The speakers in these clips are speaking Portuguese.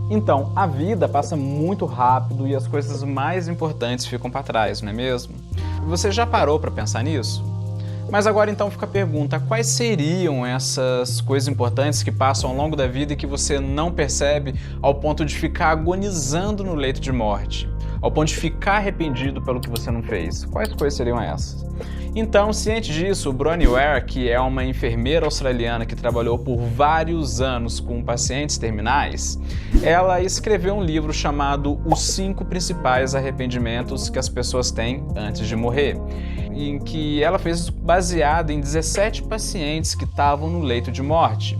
Então, a vida passa muito rápido e as coisas mais importantes ficam para trás, não é mesmo? Você já parou para pensar nisso? Mas agora então fica a pergunta, quais seriam essas coisas importantes que passam ao longo da vida e que você não percebe ao ponto de ficar agonizando no leito de morte? Ao ponto de ficar arrependido pelo que você não fez? Quais coisas seriam essas? Então, ciente disso, Bronnie Ware, que é uma enfermeira australiana que trabalhou por vários anos com pacientes terminais, ela escreveu um livro chamado Os 5 Principais Arrependimentos que as Pessoas Têm Antes de Morrer, em que ela fez baseado em 17 pacientes que estavam no leito de morte.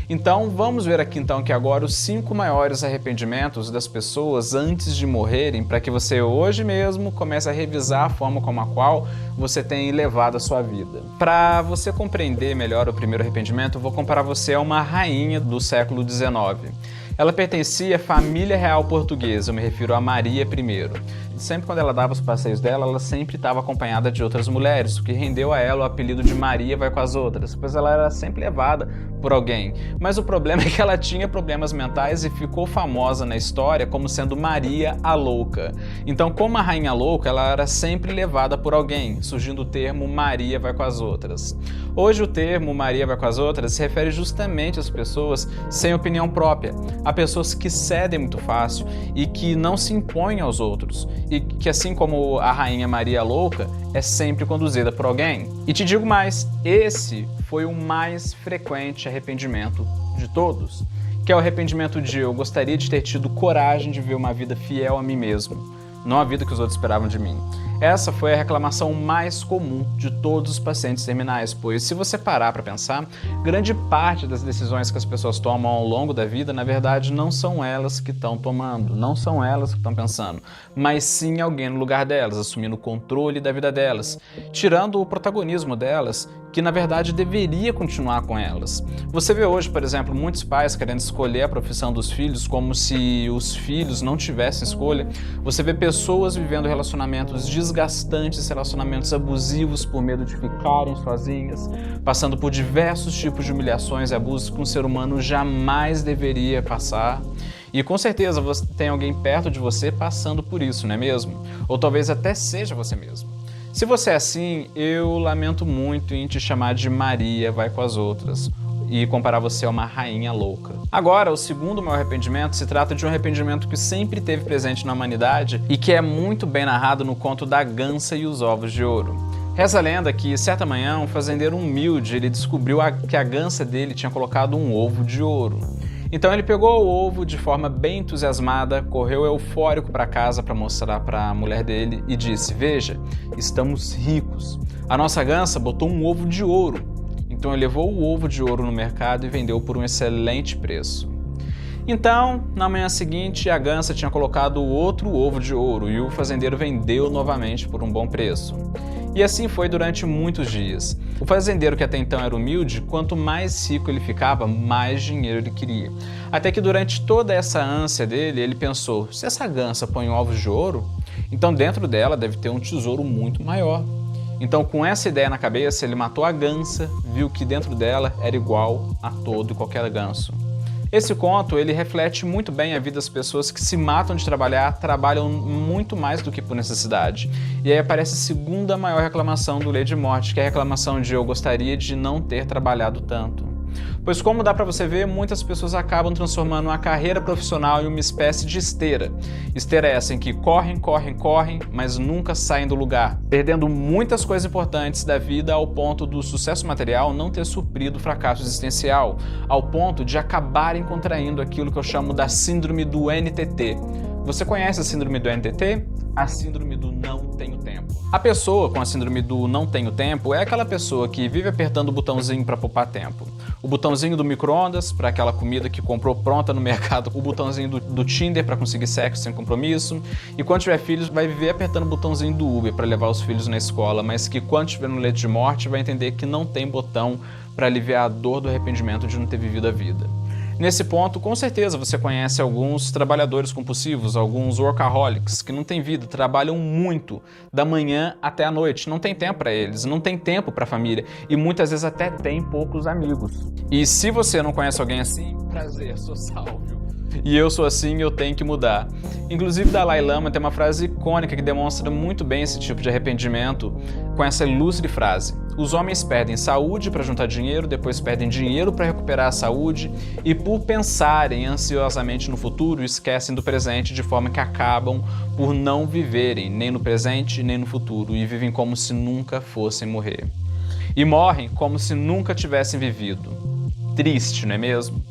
Então, vamos ver aqui então que agora os 5 maiores arrependimentos das pessoas antes de morrerem, para que você hoje mesmo comece a revisar a forma como a qual você tem levado a sua vida. Para você compreender melhor o primeiro arrependimento, eu vou comparar você a uma rainha do século XIX. Ela pertencia à família real portuguesa, eu me refiro a Maria I. Sempre quando ela dava os passeios dela, ela sempre estava acompanhada de outras mulheres, o que rendeu a ela o apelido de Maria vai com as outras, pois ela era sempre levada por alguém. Mas o problema é que ela tinha problemas mentais e ficou famosa na história como sendo Maria a Louca. Então, como a rainha louca, ela era sempre levada por alguém, surgindo o termo Maria vai com as outras. Hoje o termo Maria vai com as outras se refere justamente às pessoas sem opinião própria, a pessoas que cedem muito fácil e que não se impõem aos outros, e que, assim como a rainha Maria Louca, é sempre conduzida por alguém. E te digo mais, esse foi o mais frequente arrependimento de todos, que é o arrependimento de eu gostaria de ter tido coragem de ver uma vida fiel a mim mesmo, não a vida que os outros esperavam de mim. Essa foi a reclamação mais comum de todos os pacientes terminais, pois se você parar para pensar, grande parte das decisões que as pessoas tomam ao longo da vida, na verdade, não são elas que estão tomando, não são elas que estão pensando, mas sim alguém no lugar delas, assumindo o controle da vida delas, tirando o protagonismo delas, que na verdade deveria continuar com elas. Você vê hoje, por exemplo, muitos pais querendo escolher a profissão dos filhos como se os filhos não tivessem escolha. Você vê pessoas vivendo relacionamentos desgastantes, relacionamentos abusivos por medo de ficarem sozinhas, passando por diversos tipos de humilhações e abusos que um ser humano jamais deveria passar. E com certeza você tem alguém perto de você passando por isso, não é mesmo? Ou talvez até seja você mesmo. Se você é assim, eu lamento muito em te chamar de Maria vai com as outras e comparar você a uma rainha louca. Agora, o segundo maior arrependimento se trata de um arrependimento que sempre esteve presente na humanidade e que é muito bem narrado no conto da Gansa e os Ovos de Ouro. Reza a lenda que, certa manhã, um fazendeiro humilde ele descobriu que a gansa dele tinha colocado um ovo de ouro. Então ele pegou o ovo de forma bem entusiasmada, correu eufórico para casa para mostrar para a mulher dele e disse: "Veja, estamos ricos. A nossa gansa botou um ovo de ouro." Então ele levou o ovo de ouro no mercado e vendeu por um excelente preço. Então, na manhã seguinte, a gansa tinha colocado outro ovo de ouro e o fazendeiro vendeu novamente por um bom preço. E assim foi durante muitos dias. O fazendeiro, que até então era humilde, quanto mais rico ele ficava, mais dinheiro ele queria. Até que durante toda essa ânsia dele, ele pensou: se essa gansa põe ovos de ouro, então dentro dela deve ter um tesouro muito maior. Então, com essa ideia na cabeça, ele matou a gansa, viu que dentro dela era igual a todo e qualquer ganso. Esse conto, ele reflete muito bem a vida das pessoas que se matam de trabalhar, trabalham muito mais do que por necessidade. E aí aparece a segunda maior reclamação do leito de morte, que é a reclamação de eu gostaria de não ter trabalhado tanto. Pois, como dá para você ver, muitas pessoas acabam transformando a carreira profissional em uma espécie de esteira. Esteira essa em que correm, mas nunca saem do lugar, perdendo muitas coisas importantes da vida ao ponto do sucesso material não ter suprido o fracasso existencial, ao ponto de acabarem contraindo aquilo que eu chamo da síndrome do NTT. Você conhece a síndrome do NTT? A síndrome do não tenho tempo. A pessoa com a síndrome do não tenho tempo é aquela pessoa que vive apertando o botãozinho para poupar tempo. O botãozinho do micro-ondas para aquela comida que comprou pronta no mercado, o botãozinho do Tinder para conseguir sexo sem compromisso, e quando tiver filhos vai viver apertando o botãozinho do Uber para levar os filhos na escola, mas que quando estiver no leito de morte vai entender que não tem botão para aliviar a dor do arrependimento de não ter vivido a vida. Nesse ponto, com certeza você conhece alguns trabalhadores compulsivos, alguns workaholics, que não têm vida, trabalham muito, da manhã até a noite, não tem tempo para eles, não tem tempo para a família e muitas vezes até tem poucos amigos. E se você não conhece alguém assim, prazer, sou Sálvio. E eu sou assim e eu tenho que mudar. Inclusive, Dalai Lama tem uma frase icônica que demonstra muito bem esse tipo de arrependimento com essa ilustre frase: os homens perdem saúde para juntar dinheiro, depois perdem dinheiro para recuperar a saúde e, por pensarem ansiosamente no futuro, esquecem do presente, de forma que acabam por não viverem nem no presente nem no futuro e vivem como se nunca fossem morrer. E morrem como se nunca tivessem vivido. Triste, não é mesmo?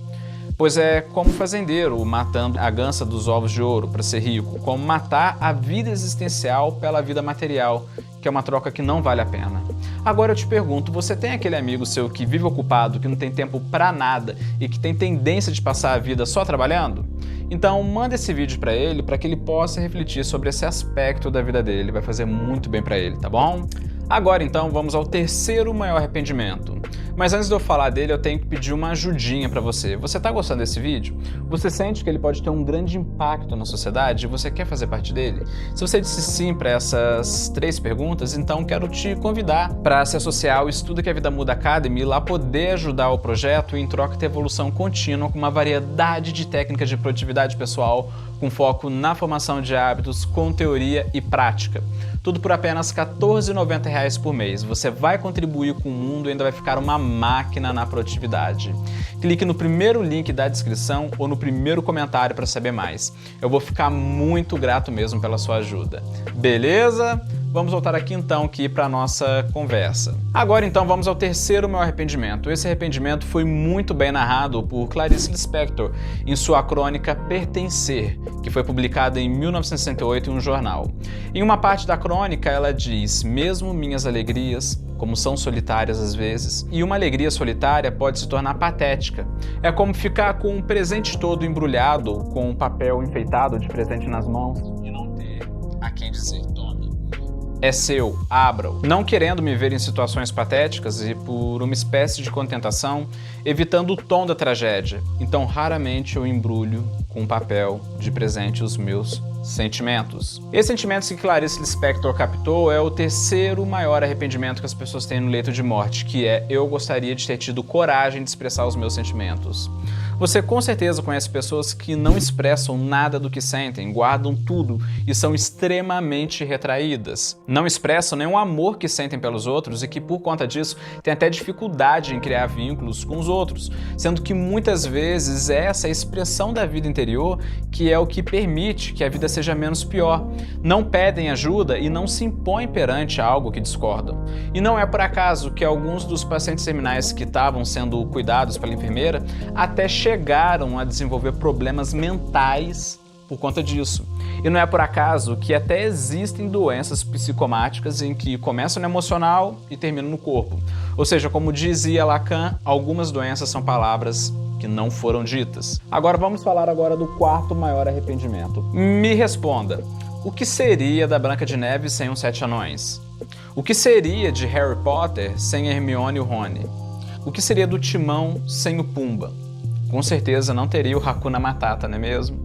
Pois é como fazendeiro matando a gança dos ovos de ouro para ser rico, como matar a vida existencial pela vida material, que é uma troca que não vale a pena. Agora eu te pergunto, você tem aquele amigo seu que vive ocupado, que não tem tempo pra nada e que tem tendência de passar a vida só trabalhando? Então manda esse vídeo para que ele possa refletir sobre esse aspecto da vida dele, vai fazer muito bem para ele, tá bom? Agora então vamos ao terceiro maior arrependimento. Mas antes de eu falar dele, eu tenho que pedir uma ajudinha para você. Você tá gostando desse vídeo? Você sente que ele pode ter um grande impacto na sociedade e você quer fazer parte dele? Se você disse sim para essas 3 perguntas, então quero te convidar para se associar ao Estuda que a Vida Muda Academy e lá poder ajudar o projeto e em troca ter evolução contínua com uma variedade de técnicas de produtividade pessoal com foco na formação de hábitos com teoria e prática. Tudo por apenas R$ 14,90 por mês. Você vai contribuir com o mundo e ainda vai ficar uma máquina na produtividade. Clique no primeiro link da descrição ou no primeiro comentário para saber mais. Eu vou ficar muito grato mesmo pela sua ajuda. Beleza? Vamos voltar aqui então para a nossa conversa. Agora então vamos ao terceiro maior arrependimento. Esse arrependimento foi muito bem narrado por Clarice Lispector em sua crônica Pertencer, que foi publicada em 1968 em um jornal. Em uma parte da crônica ela diz: mesmo minhas alegrias, como são solitárias às vezes, e uma alegria solitária pode se tornar patética. É como ficar com um presente todo embrulhado, com um papel enfeitado de presente nas mãos e não ter a quem dizer tome. É seu, abra-o. Não querendo me ver em situações patéticas e por uma espécie de contentação, evitando o tom da tragédia. Então raramente eu embrulho com um papel de presente os meus sentimentos. Esse sentimento que Clarice Lispector captou é o terceiro maior arrependimento que as pessoas têm no leito de morte, que é: eu gostaria de ter tido coragem de expressar os meus sentimentos. Você com certeza conhece pessoas que não expressam nada do que sentem, guardam tudo e são extremamente retraídas. Não expressam nenhum amor que sentem pelos outros e que por conta disso têm até dificuldade em criar vínculos com os outros, sendo que muitas vezes é essa expressão da vida interior que é o que permite que a vida seja menos pior. Não pedem ajuda e não se impõem perante algo que discordam. E não é por acaso que alguns dos pacientes terminais que estavam sendo cuidados pela enfermeira até chegaram a desenvolver problemas mentais por conta disso. E não é por acaso que até existem doenças psicomáticas em que começam no emocional e terminam no corpo. Ou seja, como dizia Lacan, algumas doenças são palavras que não foram ditas. Agora vamos falar do quarto maior arrependimento. Me responda, o que seria da Branca de Neve sem os 7 anões? O que seria de Harry Potter sem Hermione e o Rony? O que seria do Timão sem o Pumba? Com certeza não teria o Hakuna Matata, não é mesmo?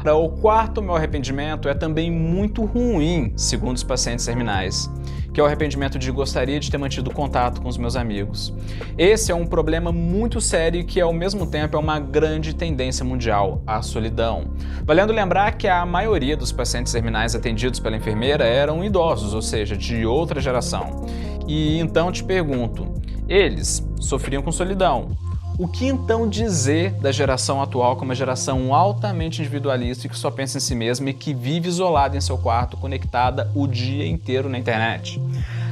O quarto maior arrependimento é também muito ruim, segundo os pacientes terminais, que é o arrependimento de gostaria de ter mantido contato com os meus amigos. Esse é um problema muito sério que ao mesmo tempo é uma grande tendência mundial, a solidão. Valendo lembrar que a maioria dos pacientes terminais atendidos pela enfermeira eram idosos, ou seja, de outra geração. E então te pergunto, eles sofriam com solidão. O que então dizer da geração atual como uma geração altamente individualista e que só pensa em si mesma e que vive isolada em seu quarto, conectada o dia inteiro na internet?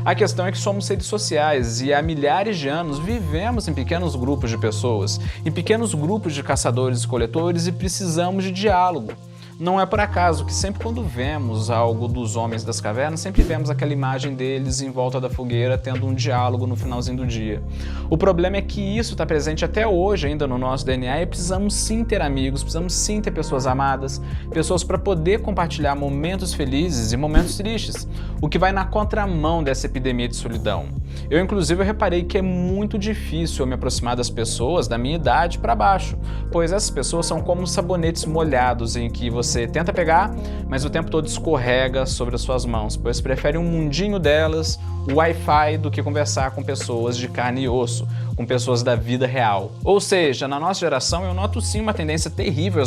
A questão é que somos seres sociais e há milhares de anos vivemos em pequenos grupos de pessoas, em pequenos grupos de caçadores e coletores e precisamos de diálogo. Não é por acaso que sempre quando vemos algo dos homens das cavernas, sempre vemos aquela imagem deles em volta da fogueira tendo um diálogo no finalzinho do dia. O problema é que isso está presente até hoje ainda no nosso DNA e precisamos sim ter amigos, precisamos sim ter pessoas amadas, pessoas para poder compartilhar momentos felizes e momentos tristes, o que vai na contramão dessa epidemia de solidão. Eu inclusive reparei que é muito difícil eu me aproximar das pessoas da minha idade para baixo, pois essas pessoas são como sabonetes molhados em que você você tenta pegar, mas o tempo todo escorrega sobre as suas mãos, pois prefere um mundinho delas, o Wi-Fi, do que conversar com pessoas de carne e osso, com pessoas da vida real. Ou seja, na nossa geração eu noto sim uma tendência terrível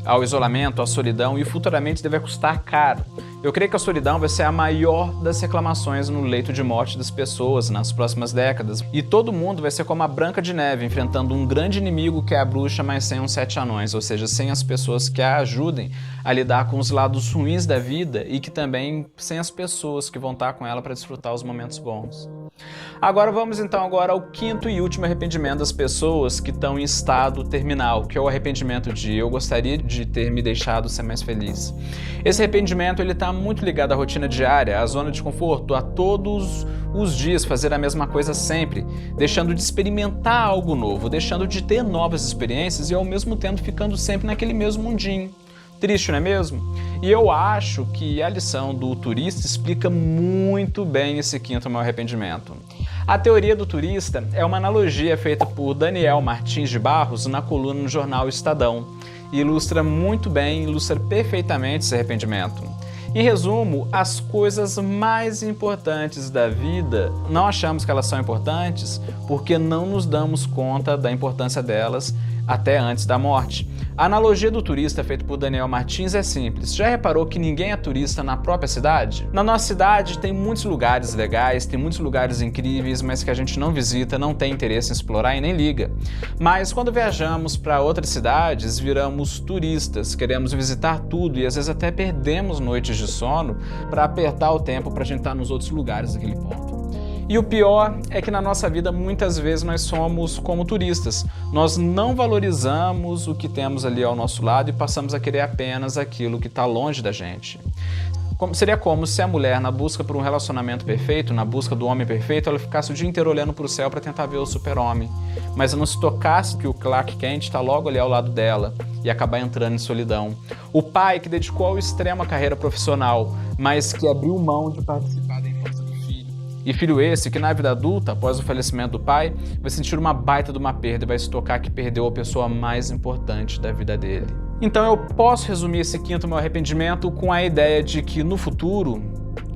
ao isolamento, à solidão, e futuramente deve custar caro. Eu creio que a solidão vai ser a maior das reclamações no leito de morte das pessoas nas próximas décadas, e todo mundo vai ser como a Branca de Neve, enfrentando um grande inimigo que é a bruxa, mas sem os 7 anões, ou seja, sem as pessoas que a ajudem a lidar com os lados ruins da vida e que também sem as pessoas que vão estar com ela para desfrutar os momentos bons. Agora vamos então ao quinto e último arrependimento das pessoas que estão em estado terminal, que é o arrependimento de eu gostaria de ter me deixado ser mais feliz. Esse arrependimento ele está muito ligado à rotina diária, à zona de conforto, a todos os dias fazer a mesma coisa sempre, deixando de experimentar algo novo, deixando de ter novas experiências e ao mesmo tempo ficando sempre naquele mesmo mundinho. Triste, não é mesmo? E eu acho que a lição do turista explica muito bem esse quinto maior arrependimento. A teoria do turista é uma analogia feita por Daniel Martins de Barros na coluna no jornal Estadão e ilustra muito bem, ilustra perfeitamente esse arrependimento. Em resumo, as coisas mais importantes da vida, não achamos que elas são importantes porque não nos damos conta da importância delas até antes da morte. A analogia do turista feita por Daniel Martins é simples. Já reparou que ninguém é turista na própria cidade? Na nossa cidade tem muitos lugares legais, tem muitos lugares incríveis, mas que a gente não visita, não tem interesse em explorar e nem liga. Mas quando viajamos para outras cidades, viramos turistas, queremos visitar tudo e às vezes até perdemos noites de sono para apertar o tempo para a gente estar nos outros lugares daquele ponto. E o pior é que na nossa vida muitas vezes nós somos como turistas. Nós não valorizamos o que temos ali ao nosso lado e passamos a querer apenas aquilo que está longe da gente. Seria como se a mulher, na busca por um relacionamento perfeito, na busca do homem perfeito, ela ficasse o dia inteiro olhando para o céu para tentar ver o super-homem, mas não se tocasse que o Clark Kent está logo ali ao lado dela e acabar entrando em solidão. O pai que dedicou ao extremo a carreira profissional, mas que abriu mão de participar da infância do filho. E filho esse que na vida adulta, após o falecimento do pai, vai sentir uma baita de uma perda e vai se tocar que perdeu a pessoa mais importante da vida dele. Então eu posso resumir esse quinto meu arrependimento com a ideia de que no futuro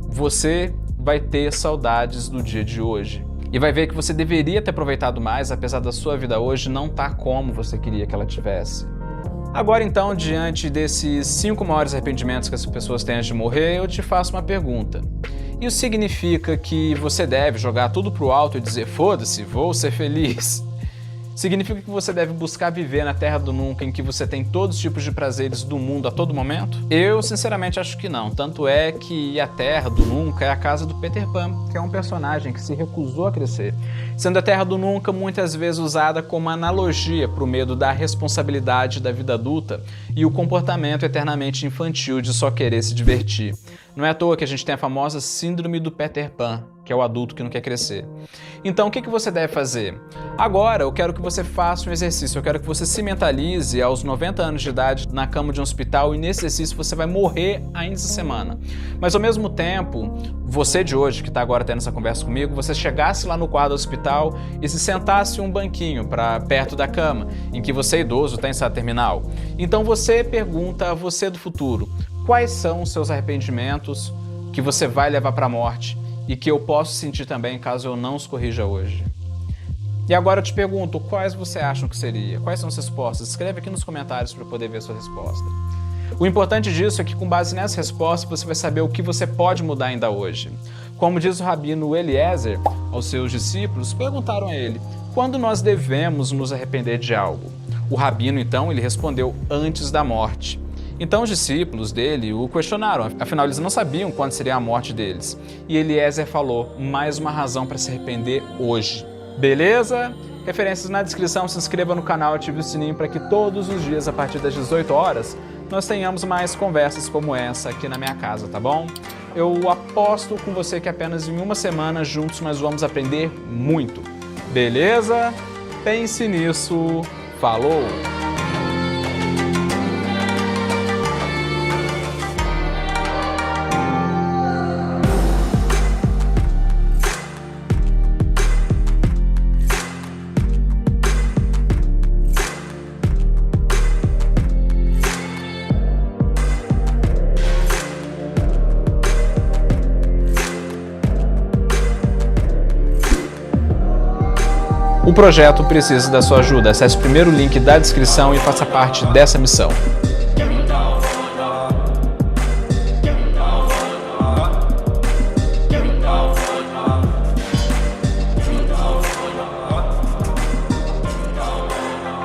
você vai ter saudades do dia de hoje. E vai ver que você deveria ter aproveitado mais, apesar da sua vida hoje não estar como você queria que ela tivesse. Agora então, diante desses 5 maiores arrependimentos que as pessoas têm antes de morrer, eu te faço uma pergunta. Isso significa que você deve jogar tudo pro alto e dizer foda-se, vou ser feliz? Significa que você deve buscar viver na Terra do Nunca, em que você tem todos os tipos de prazeres do mundo a todo momento? Eu, sinceramente, acho que não. Tanto é que a Terra do Nunca é a casa do Peter Pan, que é um personagem que se recusou a crescer, sendo a Terra do Nunca muitas vezes usada como analogia para o medo da responsabilidade da vida adulta e o comportamento eternamente infantil de só querer se divertir. Não é à toa que a gente tem a famosa síndrome do Peter Pan, que é o adulto que não quer crescer. Então, o que você deve fazer? Agora, eu quero que você faça um exercício, eu quero que você se mentalize aos 90 anos de idade na cama de um hospital e nesse exercício você vai morrer ainda essa semana. Mas ao mesmo tempo, você de hoje, que está agora tendo essa conversa comigo, você chegasse lá no quarto do hospital e se sentasse em um banquinho perto da cama, em que você idoso está em estado terminal. Então você pergunta a você do futuro, quais são os seus arrependimentos que você vai levar para a morte e que eu posso sentir também caso eu não os corrija hoje? E agora eu te pergunto, quais você acha que seria? Quais são as respostas? Escreve aqui nos comentários para eu poder ver a sua resposta. O importante disso é que com base nessa resposta você vai saber o que você pode mudar ainda hoje. Como diz o rabino Eliezer aos seus discípulos, perguntaram a ele, quando nós devemos nos arrepender de algo? O rabino então ele respondeu, antes da morte. Então os discípulos dele o questionaram, afinal eles não sabiam quando seria a morte deles. E Eliezer falou, mais uma razão para se arrepender hoje. Beleza? Referências na descrição, se inscreva no canal, ative o sininho para que todos os dias, a partir das 18 horas, nós tenhamos mais conversas como essa aqui na minha casa, tá bom? Eu aposto com você que apenas em uma semana juntos nós vamos aprender muito. Beleza? Pense nisso. Falou! projeto precisa da sua ajuda. Acesse o primeiro link da descrição e faça parte dessa missão.